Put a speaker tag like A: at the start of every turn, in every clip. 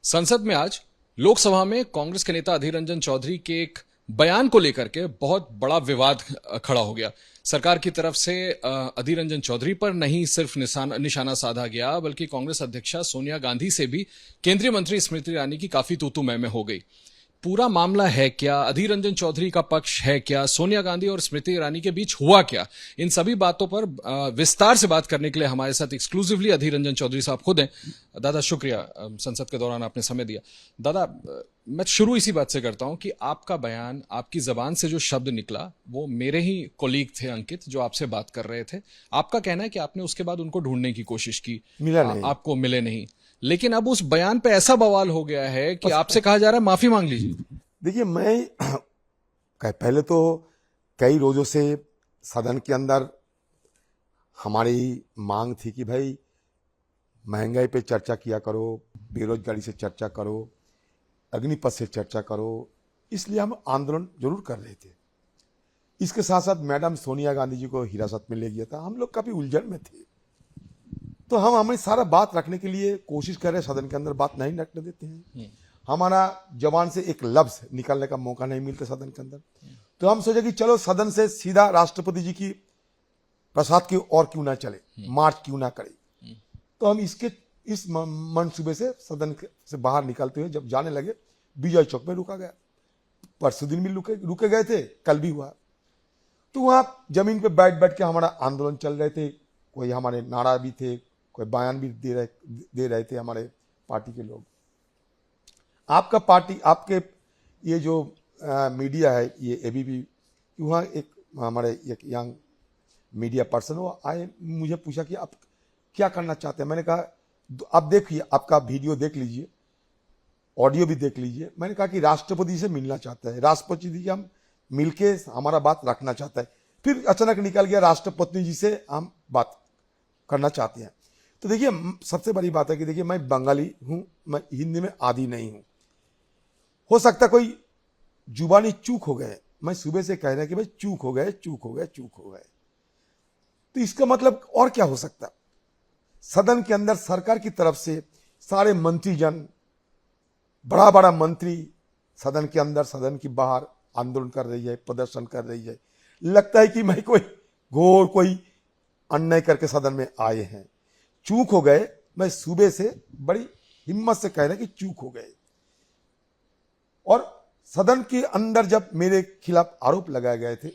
A: संसद में आज लोकसभा में कांग्रेस के नेता अधीर रंजन चौधरी के एक बयान को लेकर के बहुत बड़ा विवाद खड़ा हो गया। सरकार की तरफ से अधीर रंजन चौधरी पर नहीं सिर्फ निशाना साधा गया, बल्कि कांग्रेस अध्यक्षा सोनिया गांधी से भी केंद्रीय मंत्री स्मृति ईरानी की काफी तू मैं हो गई। पूरा मामला है क्या? अधीर रंजन चौधरी का पक्ष है क्या? सोनिया गांधी और स्मृति ईरानी के बीच हुआ क्या? इन सभी बातों पर विस्तार से बात करने के लिए हमारे साथ एक्सक्लूसिवली अधीर रंजन चौधरी साहब खुद हैं। दादा शुक्रिया, संसद के दौरान आपने समय दिया। दादा, मैं शुरू इसी बात से करता हूं कि आपका बयान, आपकी जबान से जो शब्द निकला वो मेरे ही कोलीग थे अंकित, जो आपसे बात कर रहे थे। आपका कहना है कि आपने उसके बाद उनको ढूंढने की कोशिश की,
B: मिला नहीं,
A: आपको मिले नहीं, लेकिन अब उस बयान पे ऐसा बवाल हो गया है कि आपसे कहा जा रहा है माफी मांग लीजिए।
B: देखिए, मैं पहले तो कई रोजों से सदन के अंदर हमारी मांग थी कि भाई महंगाई पे चर्चा किया करो, बेरोजगारी से चर्चा करो, अग्निपथ से चर्चा करो, इसलिए हम आंदोलन जरूर कर रहे थे। इसके साथ साथ मैडम सोनिया गांधी जी को हिरासत में ले गया था, हम लोग काफी उलझन में थे, तो हम हमें सारा बात रखने के लिए कोशिश कर रहे हैं, सदन के अंदर बात नहीं रखने देते हैं। हमारा जबान से एक लफ्ज निकालने का मौका नहीं मिलता सदन के अंदर, तो हम सोचे कि चलो सदन से सीधा राष्ट्रपति जी की प्रसाद की ओर क्यों ना चले, मार्च क्यों ना करे। तो हम इस मंसूबे से सदन से बाहर निकलते हुए जब जाने लगे, विजय चौक में रुका गया। परसों दिन भी रुके गए थे, कल भी हुआ। तो वहां जमीन पे बैठ बैठ के हमारा आंदोलन चल रहे थे, कोई हमारे नारा भी थे, कोई बयान भी दे रहे थे हमारे पार्टी के लोग। आपका पार्टी, आपके ये जो मीडिया है, ये एबीपी, वहाँ एक हमारे एक यंग मीडिया पर्सन वो आए, मुझे पूछा कि आप क्या करना चाहते हैं। मैंने कहा आप देखिए, आपका वीडियो देख लीजिए, ऑडियो भी देख लीजिए। मैंने कहा कि राष्ट्रपति से मिलना चाहता है, राष्ट्रपति जी हम मिलके हमारा बात रखना चाहता है। फिर अचानक निकल गया राष्ट्रपति जी से हम बात करना चाहते हैं। तो देखिए, सबसे बड़ी बात है कि देखिए, मैं बंगाली हूं, मैं हिंदी में आदी नहीं हूं। हो सकता कोई जुबानी चूक हो गए, मैं सुबह से कह रहा कि भाई चूक हो गए। तो इसका मतलब और क्या हो सकता? सदन के अंदर सरकार की तरफ से सारे मंत्रीजन, बड़ा बड़ा मंत्री सदन के अंदर, सदन के बाहर आंदोलन कर रही है, प्रदर्शन कर रही है। लगता है कि मैं कोई अन्याय करके सदन में आए हैं। चूक हो गए। मैं सुबह से बड़ी हिम्मत से कह रहा कि चूक हो गए। और सदन के अंदर जब मेरे खिलाफ आरोप लगाए गए थे,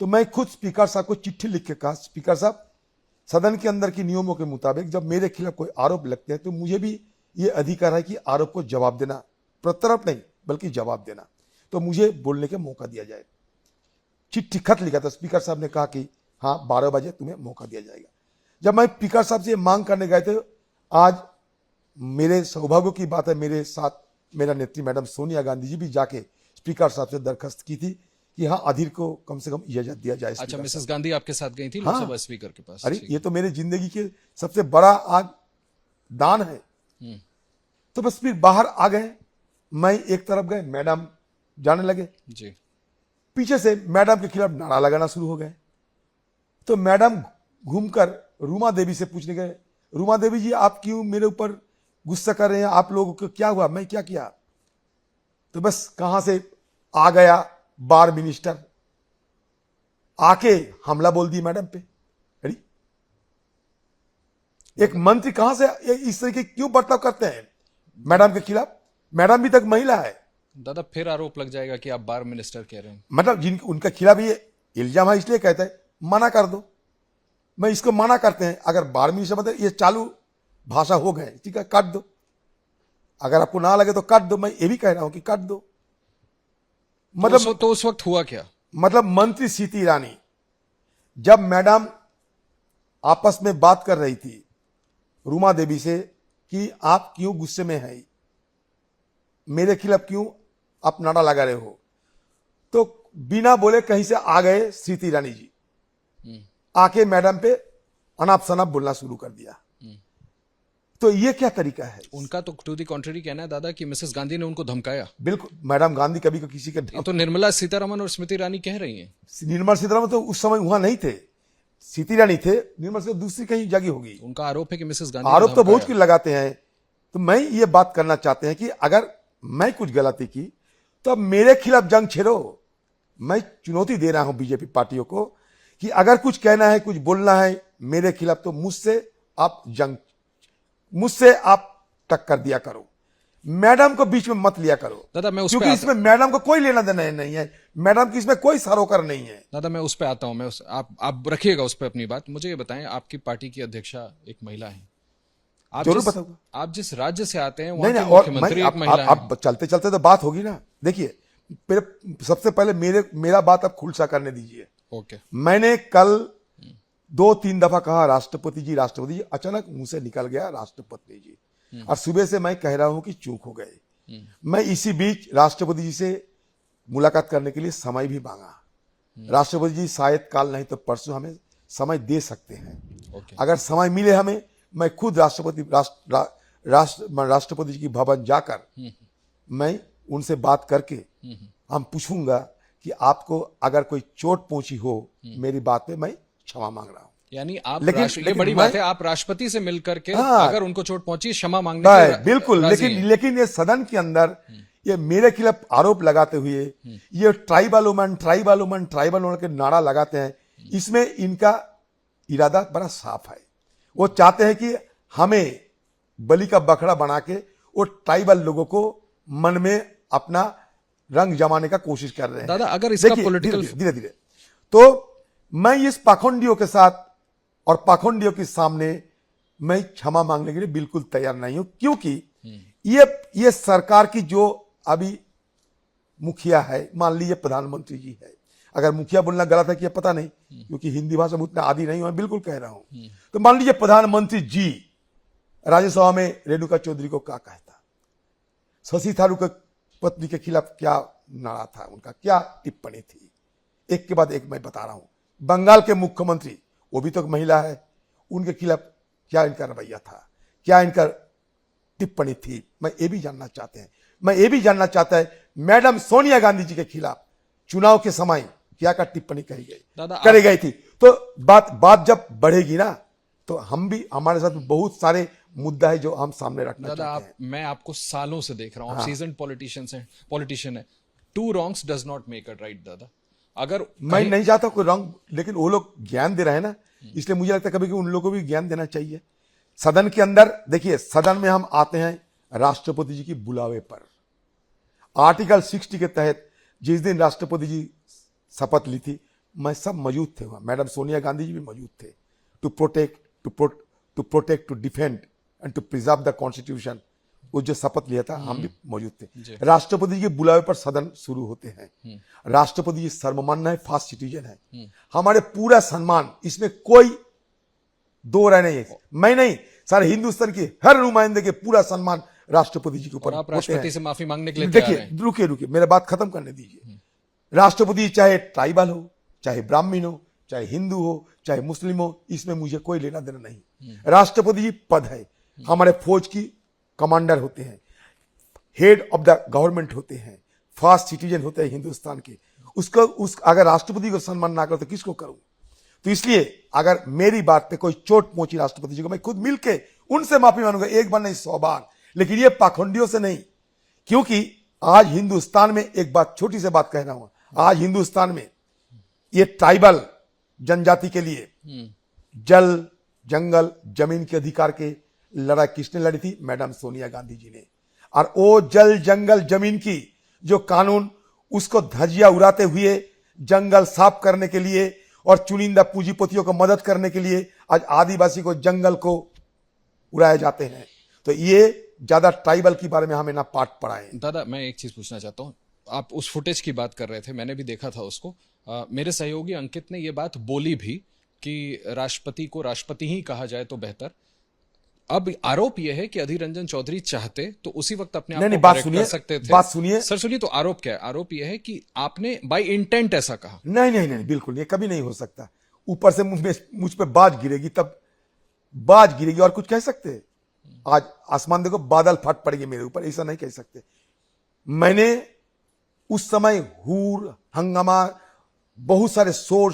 B: तो मैं खुद स्पीकर साहब को चिट्ठी लिख के कहा, स्पीकर साहब, सदन के अंदर के नियमों के मुताबिक जब मेरे खिलाफ कोई आरोप लगते हैं तो मुझे भी ये अधिकार है कि आरोप को जवाब देना, प्रत्यारोप नहीं बल्कि जवाब देना, तो मुझे बोलने का मौका दिया जाए। चिट्ठी खत लिखा था, स्पीकर साहब ने कहा कि हाँ 12 बजे तुम्हें मौका दिया जाएगा। जब मैं स्पीकर साहब से मांग करने गए थे, आज मेरे सौभाग्य की बात है, मेरे साथ मेरा नेत्री मैडम सोनिया गांधी जी भी जाके स्पीकर साहब से दरखास्त की थी कि हाँ अधीर को कम से कम इजाजत दिया जाए।
A: अच्छा, मिसेस गांधी आपके साथ गई थी लोकसभा स्पीकर के पास?
B: अरे ये तो मेरे जिंदगी के सबसे बड़ा आज दान है। तो बस फिर बाहर आ गए, मैं एक तरफ गए, मैडम जाने लगे
A: जी।
B: पीछे से मैडम के खिलाफ नारा लगाना शुरू हो गए। तो मैडम घूमकर रूमा देवी से पूछने गए, रूमा देवी जी आप क्यों मेरे ऊपर गुस्सा कर रहे हैं, आप लोगों को क्या हुआ, मैं क्या किया? तो बस कहां से आ गया बार मिनिस्टर, आके हमला बोल दी मैडम पे। अरे एक मंत्री कहां से इस तरीके क्यों बर्ताव करते हैं मैडम के खिलाफ? मैडम भी तक महिला है।
A: दादा, फिर आरोप लग जाएगा कि आप बार मिनिस्टर कह रहे हैं।
B: मतलब उनके खिलाफ ये इल्जाम है, इसलिए कहते हैं मना कर दो। मैं इसको मना करते हैं, अगर बार मिनिस्टर मतलब ये चालू भाषा हो गए, ठीक है, काट दो। अगर आपको ना लगे तो काट दो, मैं ये भी कह रहा हूं कि काट दो। मतलब
A: तो उस वक्त हुआ क्या?
B: मतलब मंत्री स्मृति ईरानी जब मैडम आपस में बात कर रही थी रूमा देवी से कि आप क्यों गुस्से में हैं, मेरे खिलाफ क्यों आप नारा लगा रहे हो, तो बिना बोले कहीं से आ गए स्मृति ईरानी जी, आके मैडम पे अनाप शनाप बोलना शुरू कर दिया। तो ये क्या तरीका है?
A: उनका तो टू दी कॉन्ट्ररी कहना है दादा कि मिसेस गांधी ने उनको धमकाया।
B: बिल्कुल, मैडम गांधी कभी को किसी के
A: तो निर्मला सीतारमण और स्मृति ईरानी कह रही हैं।
B: निर्मला सीतारमण तो उस समय वहां नहीं थे, स्मृति ईरानी थे, निर्मला से दूसरी कहीं जगह होगी।
A: उनका आरोप है कि मिसेस गांधी
B: आरोप तो बहुत कुछ लगाते हैं तो मैं ये बात करना चाहते हैं कि अगर मैं कुछ गलती की तो अब मेरे खिलाफ जंग छेड़ो। मैं चुनौती दे रहा हूं बीजेपी पार्टियों को कि अगर कुछ कहना है, कुछ बोलना है मेरे खिलाफ, तो मुझसे आप टक्कर दिया करो। मैडम को बीच में मत लिया करो।
A: दादा मैं उस पे
B: क्योंकि इसमें मैडम को कोई लेना देना नहीं है, मैडम की इसमें कोई सरोकार नहीं है।
A: दादा मैं उस पे आता हूं। आप रखिएगा उस पे अपनी बात। मुझे ये बताएं, आपकी पार्टी की अध्यक्षा एक महिला है।
B: जरूर बताऊंगा।
A: आप जिस राज्य से आते हैं
B: नहीं
A: वहां
B: नहीं,
A: के
B: और
A: मुख्यमंत्री
B: मैं
A: एक महिला है।
B: अब चलते चलते तो बात होगी ना। देखिए, सबसे पहले मेरा बात अब खुलसा करने दीजिए।
A: ओके।
B: मैंने कल 2-3 दफा कहा राष्ट्रपति जी, राष्ट्रपति जी, अचानक मुंह से निकल गया राष्ट्रपति जी। और सुबह से मैं कह रहा हूं कि चूक हो गए। मैं इसी बीच राष्ट्रपति जी से मुलाकात करने के लिए समय भी मांगा। राष्ट्रपति जी शायद कल नहीं तो परसों हमें समय दे सकते हैं।
A: ओके।
B: अगर समय मिले हमें, मैं खुद राष्ट्रपति जी की भवन जाकर मैं उनसे बात करके हम पूछूंगा कि आपको अगर कोई चोट पहुंची हो मेरी बात पे, मैं क्षमा मांग रहा हूं।
A: यानी आप
B: लेकिन
A: बड़ी
B: मैं-
A: बात है, आप राष्ट्रपति से मिलकर के
B: हाँ।
A: अगर उनको चोट पहुंची क्षमा मांगने के लिए
B: बिल्कुल।
A: राजी हैं।
B: लेकिन ये सदन के अंदर ये मेरे खिलाफ आरोप लगाते हुए ये ट्राइबल वुमन के नारा लगाते हैं, इसमें इनका इरादा बड़ा साफ है। वो चाहते हैं कि हमें बलि का बकरा बना के वो ट्राइबल लोगों को मन में अपना रंग जमाने का कोशिश कर रहे हैं।
A: दादा अगर इसका
B: देखिए,
A: पॉलिटिकल
B: धीरे धीरे तो मैं इस पाखंडियों के साथ और पाखंडियों के सामने मैं क्षमा मांगने के लिए बिल्कुल तैयार नहीं हूं। क्योंकि ये सरकार की जो अभी मुखिया है, मान लीजिए प्रधानमंत्री जी है, अगर मुखिया बोलना गलत है कि पता नहीं, क्योंकि हिंदी भाषा में उतना आदी नहीं हूं, मैं बिल्कुल कह रहा हूं। तो मान लीजिए प्रधानमंत्री जी राज्यसभा में रेणुका चौधरी को क्या कहता, शशि थरूर के पत्नी के खिलाफ क्या नारा था, उनका क्या टिप्पणी थी, एक के बाद एक मैं बता रहा हूं। बंगाल के मुख्यमंत्री, वो भी तो एक महिला है, उनके खिलाफ क्या इनका रवैया था, क्या इनका टिप्पणी थी, मैं ये भी जानना चाहते हैं। मैं ये भी जानना चाहता है मैडम सोनिया गांधी जी के खिलाफ चुनाव के समय क्या क्या टिप्पणी कही गई थी। तो बात जब बढ़ेगी ना, तो हम भी, हमारे साथ बहुत सारे मुद्दा है जो हम सामने रखना चाहते हैं।
A: मैं आपको सालों से देख रहा हूं, आप सीजन पॉलिटिशियन है। 2 wrongs does not make a right. दादा अगर
B: मैं नहीं चाहता कोई रंग, लेकिन वो लोग ज्ञान दे रहे हैं ना, इसलिए मुझे लगता है कभी कभी उन लोगों को भी ज्ञान देना चाहिए। सदन के अंदर देखिए, सदन में हम आते हैं राष्ट्रपति जी की बुलावे पर। आर्टिकल 60 के तहत जिस दिन राष्ट्रपति जी शपथ ली थी, मैं सब मौजूद थे वहां, मैडम सोनिया गांधी जी भी मौजूद थे। To protect to defend and to preserve the constitution, वो जो शपथ लिया था हम भी मौजूद थे। राष्ट्रपति जी के बुलावे पर सदन शुरू होते हैं। राष्ट्रपति जी सर्वमान्य है, फास्ट सिटीजन है, हमारे पूरा सम्मान, इसमें कोई दो राय नहीं है। मैं नहीं, सारे हिंदुस्तान के हर नुमाइंदे के पूरा सम्मान राष्ट्रपति जी के ऊपर।
A: आप राष्ट्रपति से माफी मांगने के लिए तैयार हैं।
B: देखिए, रुकिए मेरा बात खत्म करने दीजिए। राष्ट्रपति चाहे ट्राइबल हो, चाहे ब्राह्मण हो, चाहे हिंदू हो, चाहे मुस्लिम हो, इसमें मुझे कोई लेना देना नहीं। राष्ट्रपति जी पद है, हमारे फौज की कमांडर होते हैं, हेड ऑफ द गवर्नमेंट होते हैं, फास्ट सिटीजन होते हैं हिंदुस्तान के। अगर राष्ट्रपति को सम्मान ना करो तो किसको करूं? तो इसलिए अगर मेरी बात पे कोई चोट पहुंची राष्ट्रपति जी को, मैं खुद मिलके उनसे माफी मांगूंगा, एक बार नहीं 100 बार, लेकिन ये पाखंडियों से नहीं। क्योंकि आज हिंदुस्तान में एक बात, छोटी सी बात कह रहा हूं, आज हिंदुस्तान में ये ट्राइबल जनजाति के लिए जल, जंगल, जमीन के अधिकार के लड़ाई किसने लड़ी थी? मैडम सोनिया गांधी जी ने। और वो जल, जंगल, जमीन की जो कानून, उसको धज्जियां उड़ाते हुए जंगल साफ करने के लिए और चुनिंदा पूंजीपतियों को मदद करने के लिए आज आदिवासी को, जंगल को उड़ाए जाते हैं। तो ये ज्यादा ट्राइबल के बारे में हमें ना पाठ पढ़ाए।
A: दादा मैं एक चीज पूछना चाहता हूँ, आप उस फुटेज की बात कर रहे थे, मैंने भी देखा था उसको। मेरे सहयोगी अंकित ने ये बात बोली भी कि राष्ट्रपति को राष्ट्रपति ही कहा जाए तो बेहतर। अब आरोप यह है कि अधीर रंजन चौधरी चाहते तो उसी वक्त अपने आप को करेक्ट कर सकते थे।
B: बात सुनिए
A: सर, सुनिए तो आरोप क्या है? आरोप यह है कि आपने बाय इंटेंट ऐसा कहा।
B: नहीं नहीं नहीं, बिल्कुल ये कभी नहीं हो सकता। ऊपर से मुझ पे बाज गिरेगी, तब बाज गिरेगी और कुछ कह सकते? आज आसमान देखो, बादल फट पड़ेगी मेरे ऊपर, ऐसा नहीं कह सकते। मैंने उस समय हूर हंगामा, बहुत सारे शोर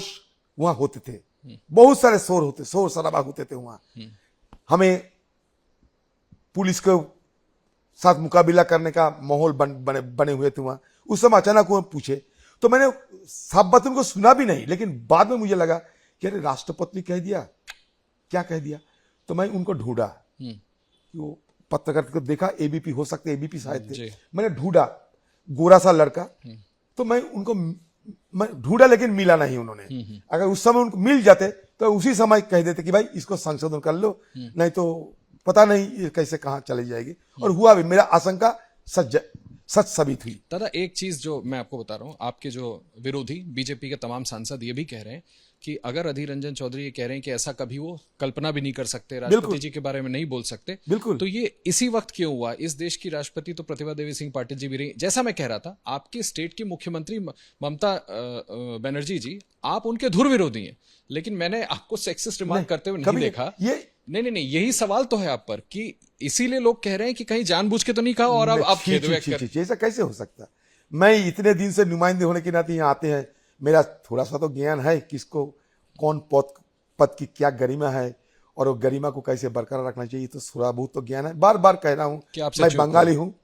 B: वहां होते थे, बहुत सारे शोर शराबा होते थे वहां। हमें पुलिस को साथ मुकाबला करने का माहौल बने हुए थे वहां। उस समय अचानक वो पूछे तो मैंने सब बात उनको सुना भी नहीं, लेकिन बाद में मुझे लगा कि अरे राष्ट्रपति ने कह दिया, क्या कह दिया। तो मैं उनको ढूंढा कि वो पत्रकार को देखा, एबीपी हो सकते, एबीपी शायद थे। मैंने ढूंढा, गोरा सा लड़का, तो मैं ढूंढा लेकिन मिला नहीं उन्होंने। अगर उस समय उनको मिल जाते तो उसी समय कह देते कि भाई इसको संशोधन कर लो, नहीं तो पता नहीं ये कैसे कहां चली जाएगी। और हुआ भी, मेरा आशंका सच साबित हुई।
A: दादा एक चीज जो मैं आपको बता रहा हूं, आपके जो विरोधी बीजेपी के तमाम सांसद ये भी कह रहे हैं कि अगर अधीर रंजन चौधरी ये कह रहे हैं कि ऐसा कभी वो कल्पना भी नहीं कर सकते, राष्ट्रपति जी के बारे में नहीं बोल सकते,
B: बिल्कुल,
A: तो ये इसी वक्त क्यों हुआ? इस देश की राष्ट्रपति तो प्रतिभा देवी सिंह पाटिल जी भी रही। जैसा मैं कह रहा था, आपके स्टेट की मुख्यमंत्री ममता बनर्जी जी, आप उनके धुर विरोधी हैं, लेकिन मैंने आपको सेक्सिस्ट रिमार्क करते हुए नहीं देखा।
B: ये
A: नहीं, यही सवाल तो है आप पर कि इसीलिए लोग कह रहे हैं कि कहीं जानबूझ के तो नहीं कहा और अब आप खेद व्यक्त कर।
B: ऐसा कैसे हो सकता? मैं इतने दिन से नुमाइंदे होने के नाते यहाँ आते हैं, मेरा थोड़ा सा तो ज्ञान है किसको कौन पद की क्या गरिमा है और वो गरिमा को कैसे बरकरार रखना चाहिए, तो थोड़ा बहुत तो ज्ञान है। बार बार कह रहा हूँ मैं बंगाली हूँ,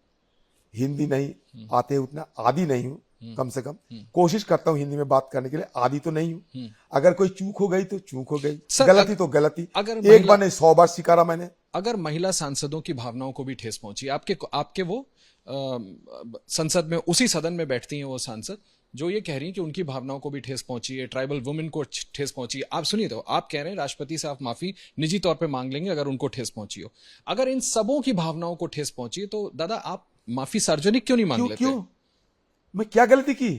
B: हिंदी नहीं आते उतना, आदि नहीं हूँ, कम से कम कोशिश करता हूँ हिंदी में बात करने के लिए, आदि तो नहीं हूँ। अगर कोई चूक हो गई तो चूक हो गई, गलती तो गलती, एक बार नहीं 100 बार स्वीकारा मैंने।
A: अगर महिला सांसदों की भावनाओं को भी ठेस पहुंची, आपके वो संसद में, उसी सदन में बैठती हैं वो सांसद जो ये कह रही हैं कि उनकी भावनाओं को भी ठेस पहुंची है, ट्राइबल वुमेन को ठेस पहुंची है। आप सुनिए, तो आप कह रहे हैं राष्ट्रपति से आप माफी निजी तौर पे मांग लेंगे अगर उनको ठेस पहुंची हो। अगर इन सबों की भावनाओं को ठेस पहुंची है तो दादा आप माफी सार्वजनिक क्यों नहीं मांग लेते?
B: क्यों? मैं क्या गलती की?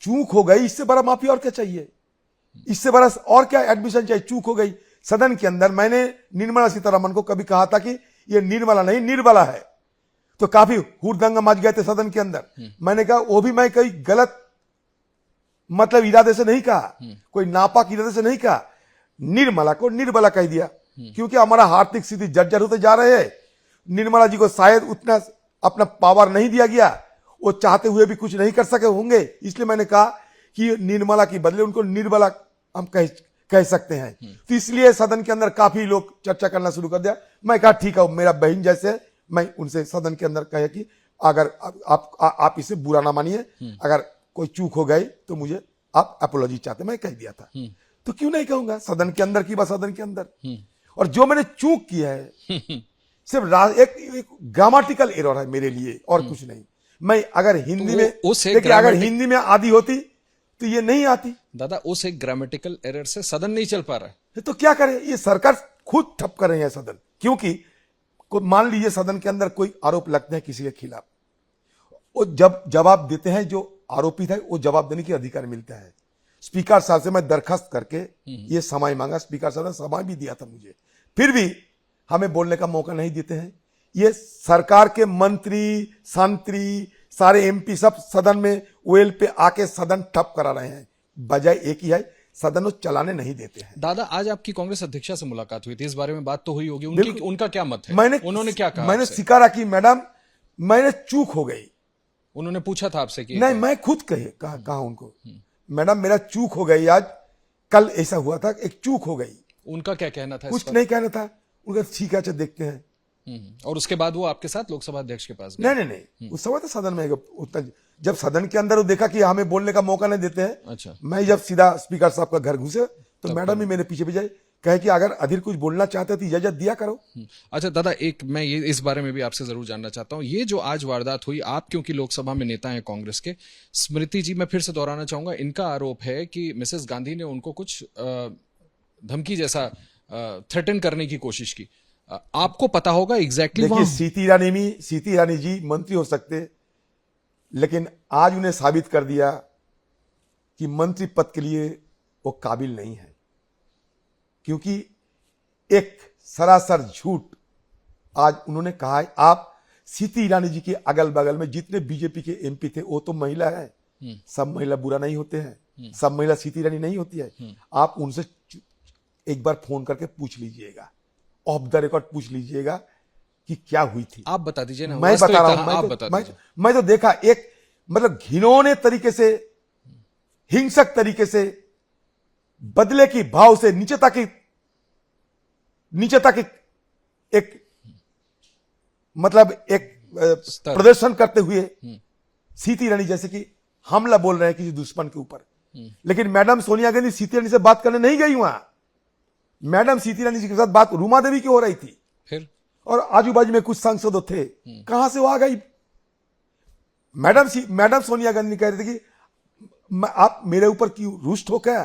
B: चूक हो गई, इससे बड़ा माफी और क्या चाहिए? इससे बड़ा और क्या एडमिशन चाहिए? चूक हो गई सदन के अंदर। मैंने निर्मला सीतारमण को कभी कहा था कि ये निर्मला नहीं निर्बला है, तो काफी हुड़दंगा मच गए थे सदन के अंदर। मैंने कहा वो भी मैं कोई गलत मतलब इरादे से नहीं कहा, कोई नापाक इरादे से नहीं कहा, निर्मला को निर्बला कह दिया, क्योंकि हमारा आर्थिक स्थिति जर्जर होते जा रहे हैं। निर्मला जी को शायद उतना अपना पावर नहीं दिया गया, वो चाहते हुए भी कुछ नहीं कर सके होंगे, इसलिए मैंने कहा कि निर्मला की बदले उनको निर्बला हम कह सकते हैं। तो इसलिए सदन के अंदर काफी लोग चर्चा करना शुरू कर दिया। मैं कहा ठीक है, मेरा बहन जैसे, मैं उनसे सदन के अंदर कहे कि अगर आप इसे बुरा ना मानिए, अगर कोई चूक हो गई तो मुझे आप अपोलॉजी चाहते, मैं कह दिया था। तो क्यों नहीं कहूंगा? सदन के अंदर की बात सदन के अंदर। और जो मैंने चूक किया है सिर्फ एक ग्रामेटिकल एरर है मेरे लिए, और कुछ नहीं। मैं अगर हिंदी में, देखिए अगर हिंदी में आदि होती तो ये नहीं आती।
A: दादा उस एक ग्रामेटिकल एरर से सदन नहीं चल पा रहा है,
B: तो क्या करे? ये सरकार खुद ठप कर रही है सदन, क्योंकि मान लीजिए सदन के अंदर कोई आरोप लगते हैं किसी के खिलाफ, वो जब जवाब देते हैं जो आरोपित है, वो जवाब देने की अधिकार मिलता है। स्पीकर साहब से मैं दरखास्त करके ये समय मांगा, स्पीकर साहब ने समय भी दिया था मुझे, फिर भी हमें बोलने का मौका नहीं देते हैं। ये सरकार के मंत्री संतरी सारे एमपी सब सदन में वेल पे आके सदन ठप करा रहे हैं, बजाय एक ही है सदन को चलाने नहीं देते हैं।
A: दादा आज आपकी कांग्रेस अध्यक्षा से मुलाकात हुई थी, इस बारे में बात तो हुई होगी, उनका क्या मत है? उन्होंने क्या कहा?
B: मैंने स्वीकारा कि मैडम मैंने चूक हो गई।
A: उन्होंने पूछा था आपसे कि
B: नहीं, मैं खुद कहा उनको, मैडम मेरा चूक हो गई, आज कल ऐसा हुआ था, एक चूक हो गई। उनका
A: क्या कहना था?
B: कुछ नहीं कहना था, उनका ठीक है, अच्छा देखते हैं।
A: और उसके बाद वो आपके साथ लोकसभा अध्यक्ष के पास
B: गए? नहीं, उस समय तो सदन में उतना, जब सदन के अंदर वो देखा कि हमें बोलने का मौका नहीं देते हैं,
A: अच्छा,
B: मैं जब सीधा स्पीकर साहब का घर घुसे तो मैडम ही मेरे पीछे पीछे कहे कि अगर अधीर कुछ बोलना चाहते तो इजाजत दिया करो।
A: अच्छा दादा, एक मैं ये इस बारे में भी आपसे जरूर जानना चाहता हूँ, ये जो आज वारदात हुई, आप क्योंकि लोकसभा में नेता हैं कांग्रेस के, स्मृति जी मैं फिर से दोहराना चाहूंगा, इनका आरोप है कि मिसेस गांधी ने उनको कुछ धमकी जैसा थ्रेटन करने की कोशिश की। आपको पता होगा एग्जैक्टली
B: देखिए, सीती इरानी जी मंत्री हो सकते, लेकिन आज उन्हें साबित कर दिया कि मंत्री पद के लिए वो काबिल नहीं है, क्योंकि एक सरासर झूठ आज उन्होंने कहा है। आप सीती ईरानी जी के अगल बगल में जितने बीजेपी के एमपी थे वो तो महिला है, सब महिला बुरा नहीं होते हैं, सब महिला सीती ईरानी नहीं होती है। आप उनसे एक बार फोन करके पूछ लीजिएगा, ऑफ द रिकॉर्ड पूछ लीजिएगा कि क्या हुई थी।
A: आप बता दीजिए ना,
B: मैं बता रहा हूं, मैं तो देखा एक मतलब घिनौने तरीके से, हिंसक तरीके से, बदले की भाव से नीचे तक एक मतलब एक प्रदर्शन करते हुए सीती रानी जैसे कि हमला बोल रहे हैं किसी दुश्मन के ऊपर। लेकिन मैडम सोनिया गांधी सीती रानी से बात करने नहीं गई वहां। मैडम सीती रानी जी के साथ बात रूमा देवी की हो रही थी,
A: फिर
B: और आजू बाजू में कुछ सांसद थे, कहां से वो आ गई? मैडम सोनिया गांधी कह रही थी कि आप मेरे ऊपर क्यों रुष्ट हो क्या?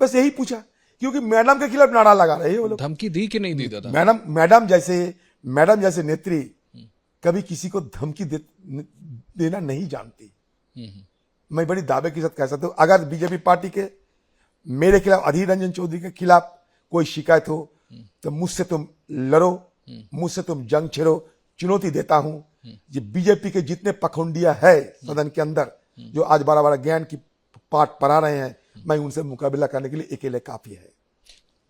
B: बस यही पूछा, क्योंकि मैडम के खिलाफ नारा लगा रहे हैं वो लोग।
A: धमकी दी कि नहीं दी दादा?
B: मैडम जैसे नेत्री कभी किसी को धमकी देना नहीं जानती। मैं बड़ी दावे के साथ कह सकता हूं, अगर बीजेपी पार्टी के मेरे खिलाफ, अधीर रंजन चौधरी के खिलाफ कोई शिकायत हो तो मुझसे तुम लड़ो, मुझसे तुम जंग छेड़ो। चुनौती देता हूं कि बीजेपी के जितने पखंडिया है सदन के अंदर, जो आज बड़ा बड़ा ज्ञान की पाठ पढ़ा रहे हैं, मैं उनसे मुकाबला करने के लिए अकेले काफी है।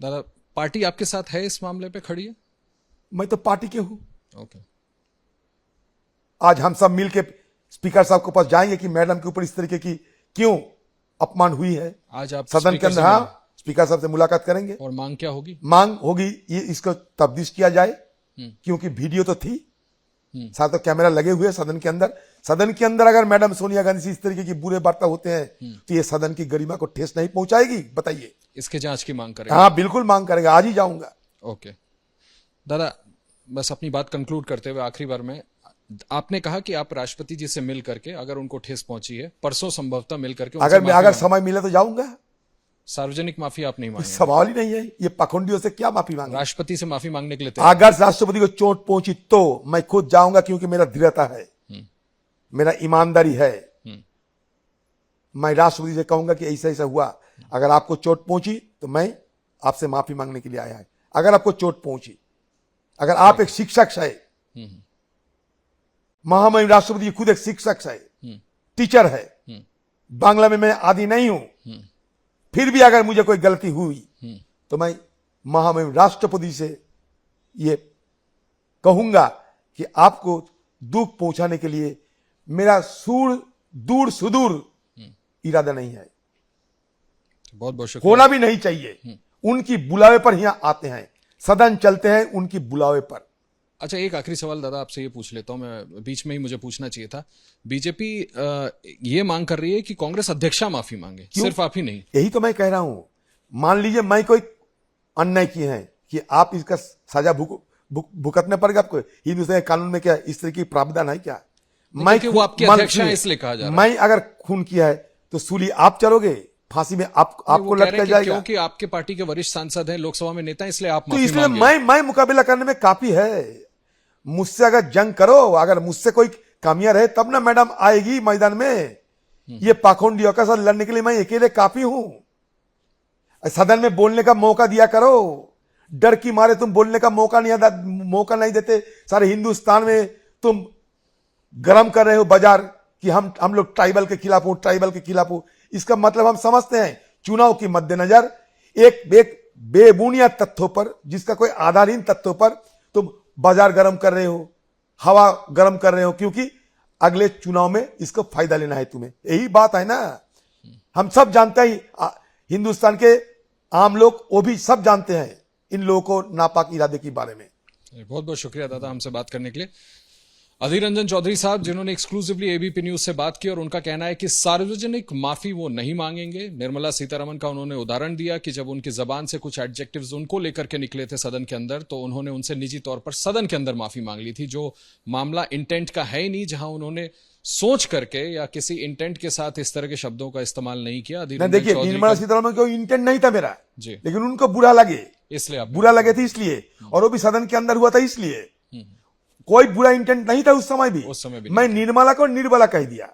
A: दादा, पार्टी आपके साथ है इस मामले पे खड़ी है?
B: मैं तो पार्टी के हूं।
A: ओके।
B: आज हम सब मिलके स्पीकर साहब के पास जाएंगे कि मैडम के ऊपर इस तरीके की क्यों अपमान हुई है।
A: आज आप
B: सदन के अंदर, हाँ, स्पीकर साहब से मुलाकात करेंगे।
A: और मांग क्या होगी?
B: मांग होगी ये इसको तब्दीश किया जाए, क्योंकि वीडियो तो थी, साथ तो कैमरा लगे हुए सदन के अंदर। सदन के अंदर अगर मैडम सोनिया गांधी से इस तरीके की बुरे वार्ता होते हैं तो ये सदन की गरिमा को ठेस नहीं पहुंचाएगी? बताइए।
A: इसके जांच की मांग करेंगे?
B: हाँ, बिल्कुल मांग करेगा, आज ही जाऊंगा।
A: ओके दादा, बस अपनी बात कंक्लूड करते हुए आखिरी बार में, आपने कहा कि आप राष्ट्रपति जी से मिल करके, अगर उनको ठेस पहुंची है, परसों संभवतः मिल करके
B: अगर समय मिले तो जाऊंगा।
A: सार्वजनिक माफी आप नहीं मांगे?
B: सवाल ही नहीं है, ये पखंडियों से क्या माफी मांगे?
A: राष्ट्रपति से माफी मांगने के लिए तैयार?
B: अगर राष्ट्रपति को चोट पहुंची तो मैं खुद जाऊंगा, क्योंकि मेरा दृढ़ता है, मेरा ईमानदारी है। मैं राष्ट्रपति से कहूंगा कि ऐसा ऐसा हुआ, अगर आपको चोट पहुंची तो मैं आपसे माफी मांगने के लिए आया है। अगर आपको चोट पहुंची, अगर आप एक शिक्षक है, महामहिम राष्ट्रपति खुद एक शिक्षक है, टीचर है, बांग्ला में मैं आदी नहीं हूं, फिर भी अगर मुझे कोई गलती हुई तो मैं महामहिम राष्ट्रपति से ये कहूंगा कि आपको दुख पहुंचाने के लिए मेरा दूर सुदूर इरादा नहीं है,
A: बहुत बहुत शुक्रिया।
B: होना भी नहीं चाहिए। उनकी बुलावे पर यहां आते हैं, सदन चलते हैं उनकी बुलावे पर।
A: अच्छा, एक आखिरी सवाल दादा आपसे ये पूछ लेता हूं, मैं बीच में ही मुझे पूछना चाहिए था। बीजेपी ये मांग कर रही है कि कांग्रेस अध्यक्षा माफी मांगे, सिर्फ आप ही नहीं।
B: यही तो मैं कह रहा हूं। मान लीजिए मैं कोई अन्याय किए हैं कि आप इसका सजा भुगतने पड़ेगा आपको। हिंदुस्तान के कानून में क्या इस तरह की प्रावधान है क्या?
A: मैं वो आपके अध्यक्ष हैं इसलिए कहा जा रहा है।
B: मैं अगर खून किया है तो सूली आप चलोगे, फांसी में आपको लटका जाएगा।
A: क्योंकि आपके पार्टी के वरिष्ठ सांसद हैं, लोकसभा में नेता, इसलिए आप
B: तो
A: माफी
B: इसलिए
A: मांगे।
B: मैं मुकाबला करने में काफी है। मुझसे अगर जंग करो, अगर मुझसे कोई कमियां रहे तब ना मैडम आएगी मैदान में। ये पाखंडियों का साथ लड़ने के लिए मैं अकेले काफी हूं। सदन में बोलने का मौका दिया करो। डर की मारे तुम बोलने का मौका नहीं देते। सारे हिंदुस्तान में तुम गरम कर रहे हो बाजार कि हम लोग ट्राइबल के खिलाफ हो, ट्राइबल के खिलाफ हो। इसका मतलब हम समझते हैं, चुनाव के मद्देनजर एक बेबुनियाद तथ्यों पर, जिसका कोई आधारहीन तथ्यों पर तुम बाजार गर्म कर रहे हो, हवा गर्म कर रहे हो, क्योंकि अगले चुनाव में इसको फायदा लेना है तुम्हें। यही बात है ना। हम सब जानते हैं, हिंदुस्तान के आम लोग वो भी सब जानते हैं इन लोगों को नापाक इरादे के बारे में।
A: बहुत बहुत शुक्रिया दादा हमसे बात करने के लिए। अधीर रंजन चौधरी साहब, जिन्होंने एक्सक्लूसिवली एबीपी न्यूज से बात की, और उनका कहना है कि सार्वजनिक माफी वो नहीं मांगेंगे। निर्मला सीतारमण का उन्होंने उदाहरण दिया कि जब उनकी जबान से कुछ एडजेक्टिव्स उनको लेकर के निकले थे सदन के अंदर, तो उन्होंने उनसे निजी तौर पर सदन के अंदर माफी मांग ली थी, जो मामला इंटेंट का है ही नहीं, जहां उन्होंने सोच करके या किसी इंटेंट के साथ इस तरह के शब्दों का इस्तेमाल नहीं किया।
B: देखिए, निर्मला सीतारमण को इंटेंट नहीं था मेरा
A: जी,
B: लेकिन उनको बुरा लगे,
A: इसलिए
B: बुरा लगे थे इसलिए, और वो भी सदन के अंदर हुआ था इसलिए। कोई बुरा इंटेंट नहीं था उस समय भी मैं निर्मला को निर्बला कह दिया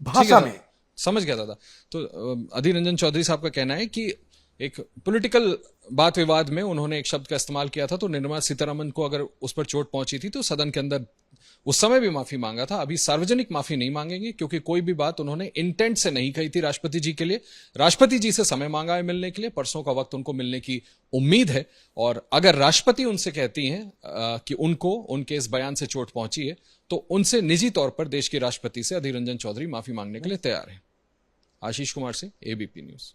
B: भाषा में।
A: समझ गया दादा। तो अधीर रंजन चौधरी साहब का कहना है कि एक पॉलिटिकल बात विवाद में उन्होंने एक शब्द का इस्तेमाल किया था, तो निर्मला सीतारमण को अगर उस पर चोट पहुंची थी तो सदन के अंदर उस समय भी माफी मांगा था। अभी सार्वजनिक माफी नहीं मांगेंगे, क्योंकि कोई भी बात उन्होंने इंटेंट से नहीं कही थी राष्ट्रपति जी के लिए। राष्ट्रपति जी से समय मांगा है मिलने के लिए, परसों का वक्त उनको मिलने की उम्मीद है। और अगर राष्ट्रपति उनसे कहती हैं कि उनको उनके इस बयान से चोट पहुंची है, तो उनसे निजी तौर पर देश के राष्ट्रपति से अधीर रंजन चौधरी माफी मांगने के लिए तैयार है। आशीष कुमार से, एबीपी न्यूज।